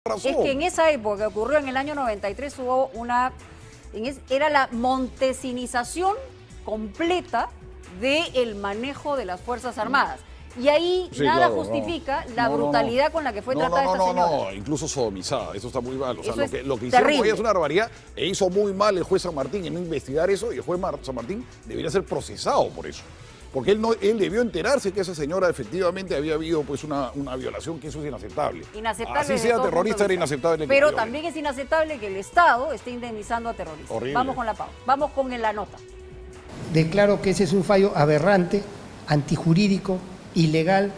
Es que en esa época que ocurrió en el año 93 hubo era la montesinización completa del manejo de las Fuerzas Armadas. Y ahí nada justifica la brutalidad con la que fue tratada esta señora. No, incluso sodomizada, eso está muy mal. O sea, lo que hicieron terrible. hoy es una barbaridad e hizo muy mal el juez San Martín en no investigar eso, y el juez San Martín debería ser procesado por eso. Porque él debió enterarse que esa señora efectivamente había habido pues una violación, que eso es inaceptable. Inaceptable. Así sea terrorista, era inaceptable. Pero también es inaceptable que el Estado esté indemnizando a terroristas. Horrible. Vamos con la pausa. Vamos con la nota. Declaro que ese es un fallo aberrante, antijurídico, ilegal,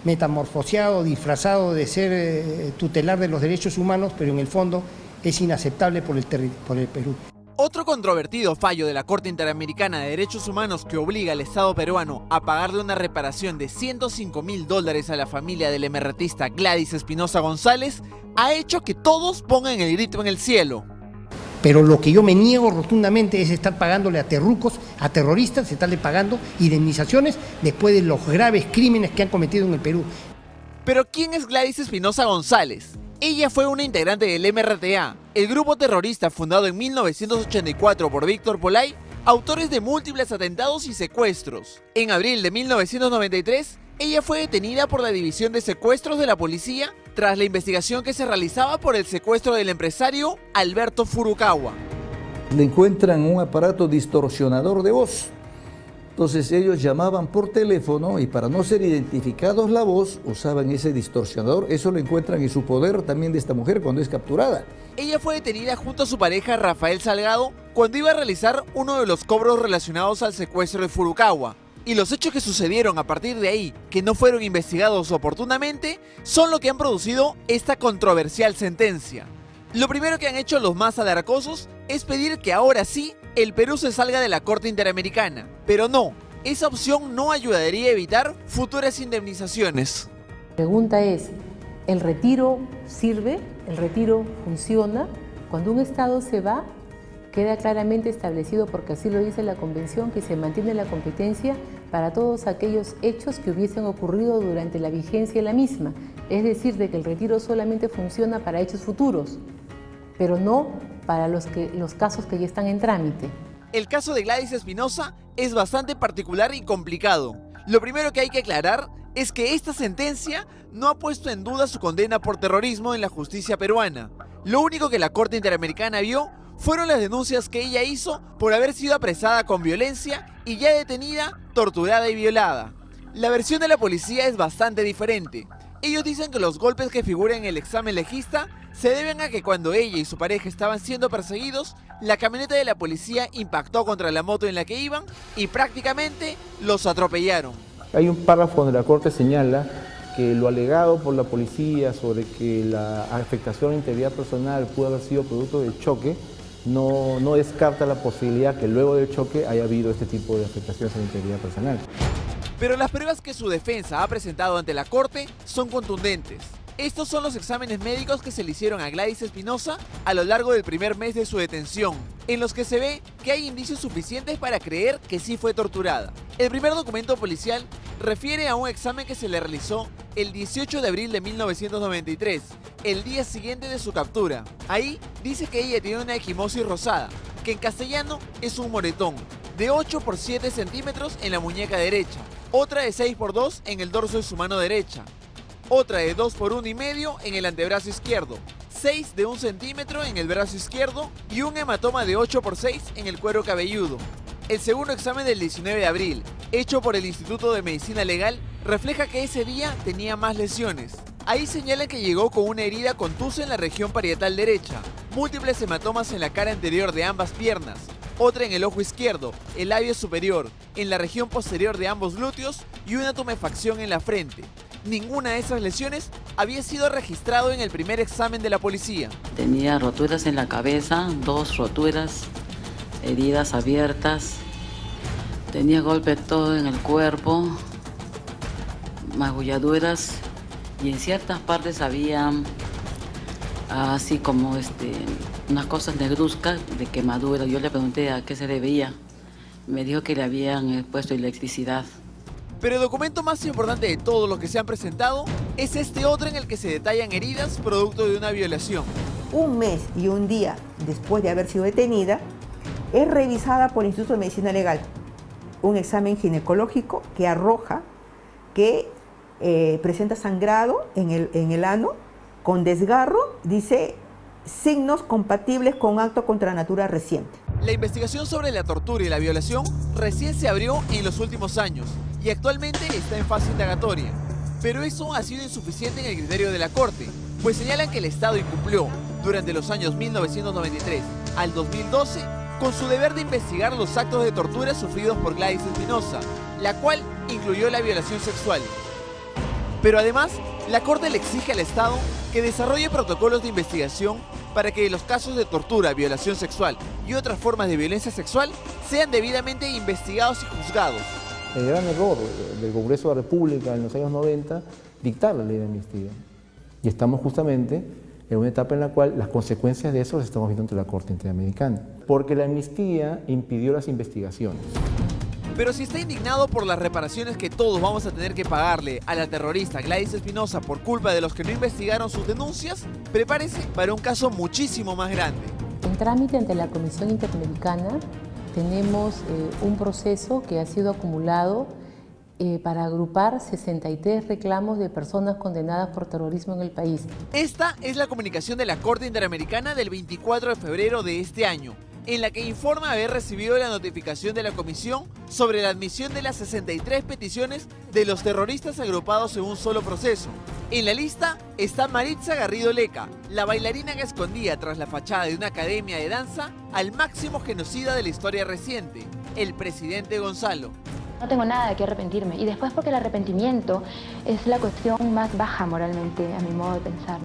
metamorfoseado, disfrazado de ser tutelar de los derechos humanos, pero en el fondo es inaceptable por el Perú. Otro controvertido fallo de la Corte Interamericana de Derechos Humanos que obliga al Estado peruano a pagarle una reparación de $105.000 a la familia del emerretista Gladys Espinosa González ha hecho que todos pongan el grito en el cielo. Pero lo que yo me niego rotundamente es estar pagándole a terrucos, a terroristas, estarle pagando indemnizaciones después de los graves crímenes que han cometido en el Perú. Pero ¿quién es Gladys Espinosa González? Ella fue una integrante del MRTA, el grupo terrorista fundado en 1984 por Víctor Polay, autores de múltiples atentados y secuestros. En abril de 1993, ella fue detenida por la División de Secuestros de la Policía tras la investigación que se realizaba por el secuestro del empresario Alberto Furukawa. Le encuentran un aparato distorsionador de voz. Entonces ellos llamaban por teléfono y para no ser identificados la voz usaban ese distorsionador. Eso lo encuentran en su poder también de esta mujer cuando es capturada. Ella fue detenida junto a su pareja Rafael Salgado cuando iba a realizar uno de los cobros relacionados al secuestro de Furukawa. Y los hechos que sucedieron a partir de ahí, que no fueron investigados oportunamente, son lo que han producido esta controversial sentencia. Lo primero que han hecho los más alarcosos es pedir que ahora sí el Perú se salga de la Corte Interamericana. Pero no, esa opción no ayudaría a evitar futuras indemnizaciones. La pregunta es, ¿el retiro sirve? ¿El retiro funciona? Cuando un Estado se va, queda claramente establecido, porque así lo dice la Convención, que se mantiene la competencia para todos aquellos hechos que hubiesen ocurrido durante la vigencia de la misma. Es decir, de que el retiro solamente funciona para hechos futuros, pero no para los casos que ya están en trámite. El caso de Gladys Espinosa es bastante particular y complicado. Lo primero que hay que aclarar es que esta sentencia no ha puesto en duda su condena por terrorismo en la justicia peruana. Lo único que la Corte Interamericana vio fueron las denuncias que ella hizo por haber sido apresada con violencia y ya detenida, torturada y violada. La versión de la policía es bastante diferente. Ellos dicen que los golpes que figuran en el examen legista se deben a que cuando ella y su pareja estaban siendo perseguidos, la camioneta de la policía impactó contra la moto en la que iban y prácticamente los atropellaron. Hay un párrafo donde la Corte señala que lo alegado por la policía sobre que la afectación a la integridad personal pudo haber sido producto del choque, no descarta la posibilidad que luego del choque haya habido este tipo de afectaciones a la integridad personal. Pero las pruebas que su defensa ha presentado ante la Corte son contundentes. Estos son los exámenes médicos que se le hicieron a Gladys Espinosa a lo largo del primer mes de su detención, en los que se ve que hay indicios suficientes para creer que sí fue torturada. El primer documento policial refiere a un examen que se le realizó el 18 de abril de 1993, el día siguiente de su captura. Ahí dice que ella tiene una equimosis rosada, que en castellano es un moretón, de 8 por 7 centímetros en la muñeca derecha, otra de 6 por 2 en el dorso de su mano derecha, otra de 2 por 1,5 en el antebrazo izquierdo, 6 de 1 centímetro en el brazo izquierdo y un hematoma de 8 por 6 en el cuero cabelludo. El segundo examen del 19 de abril, hecho por el Instituto de Medicina Legal, refleja que ese día tenía más lesiones. Ahí señalan que llegó con una herida contusa en la región parietal derecha, múltiples hematomas en la cara anterior de ambas piernas, otra en el ojo izquierdo, el labio superior, en la región posterior de ambos glúteos y una tumefacción en la frente. Ninguna de esas lesiones había sido registrado en el primer examen de la policía. Tenía roturas en la cabeza, 2 roturas, heridas abiertas, tenía golpe todo en el cuerpo, magulladuras y en ciertas partes había así como unas cosas negruzcas de quemadura. Yo le pregunté a qué se debía, me dijo que le habían puesto electricidad. Pero el documento más importante de todos los que se han presentado es este otro en el que se detallan heridas producto de una violación. Un mes y un día después de haber sido detenida, es revisada por el Instituto de Medicina Legal un examen ginecológico que arroja que presenta sangrado en el ano, con desgarro, dice, signos compatibles con un acto contra la natura reciente. La investigación sobre la tortura y la violación recién se abrió en los últimos años y actualmente está en fase indagatoria. Pero eso ha sido insuficiente en el criterio de la Corte, pues señalan que el Estado incumplió durante los años 1993 al 2012 con su deber de investigar los actos de tortura sufridos por Gladys Espinosa, la cual incluyó la violación sexual. Pero además, la Corte le exige al Estado que desarrolle protocolos de investigación para que los casos de tortura, violación sexual y otras formas de violencia sexual sean debidamente investigados y juzgados. El gran error del Congreso de la República en los años 90, dictar la ley de amnistía. Y estamos justamente en una etapa en la cual las consecuencias de eso las estamos viendo ante la Corte Interamericana. Porque la amnistía impidió las investigaciones. Pero si está indignado por las reparaciones que todos vamos a tener que pagarle a la terrorista Gladys Espinosa por culpa de los que no investigaron sus denuncias, prepárese para un caso muchísimo más grande. En trámite ante la Comisión Interamericana tenemos un proceso que ha sido acumulado para agrupar 63 reclamos de personas condenadas por terrorismo en el país. Esta es la comunicación de la Corte Interamericana del 24 de febrero de este año, en la que informa haber recibido la notificación de la Comisión sobre la admisión de las 63 peticiones de los terroristas agrupados en un solo proceso. En la lista está Maritza Garrido Leca, la bailarina que escondía tras la fachada de una academia de danza al máximo genocida de la historia reciente, el presidente Gonzalo. No tengo nada de qué arrepentirme. Y después porque el arrepentimiento es la cuestión más baja moralmente, a mi modo de pensar.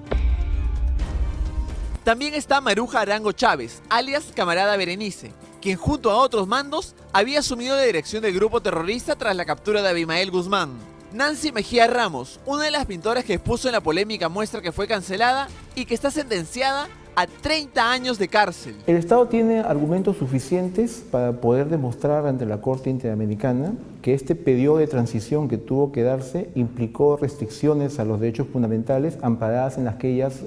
También está Maruja Arango Chávez, alias Camarada Berenice, quien junto a otros mandos había asumido la dirección del grupo terrorista tras la captura de Abimael Guzmán. Nancy Mejía Ramos, una de las pintoras que expuso en la polémica muestra que fue cancelada y que está sentenciada a 30 años de cárcel. El Estado tiene argumentos suficientes para poder demostrar ante la Corte Interamericana que este periodo de transición que tuvo que darse implicó restricciones a los derechos fundamentales amparadas en aquellas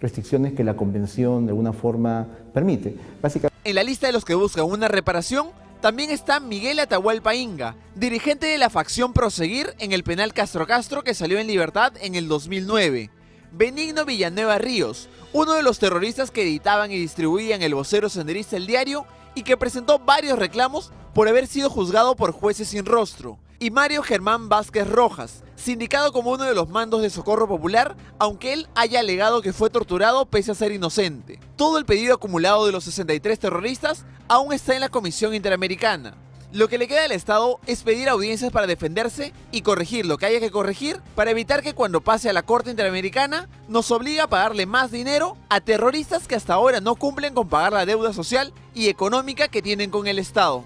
restricciones que la Convención de alguna forma permite. En la lista de los que buscan una reparación también está Miguel Atahualpa Inga, dirigente de la facción Proseguir en el penal Castro Castro que salió en libertad en el 2009. Benigno Villanueva Ríos, uno de los terroristas que editaban y distribuían el vocero senderista El Diario y que presentó varios reclamos por haber sido juzgado por jueces sin rostro. Y Mario Germán Vázquez Rojas, sindicado como uno de los mandos de Socorro Popular, aunque él haya alegado que fue torturado pese a ser inocente. Todo el pedido acumulado de los 63 terroristas aún está en la Comisión Interamericana. Lo que le queda al Estado es pedir audiencias para defenderse y corregir lo que haya que corregir para evitar que cuando pase a la Corte Interamericana nos obligue a pagarle más dinero a terroristas que hasta ahora no cumplen con pagar la deuda social y económica que tienen con el Estado.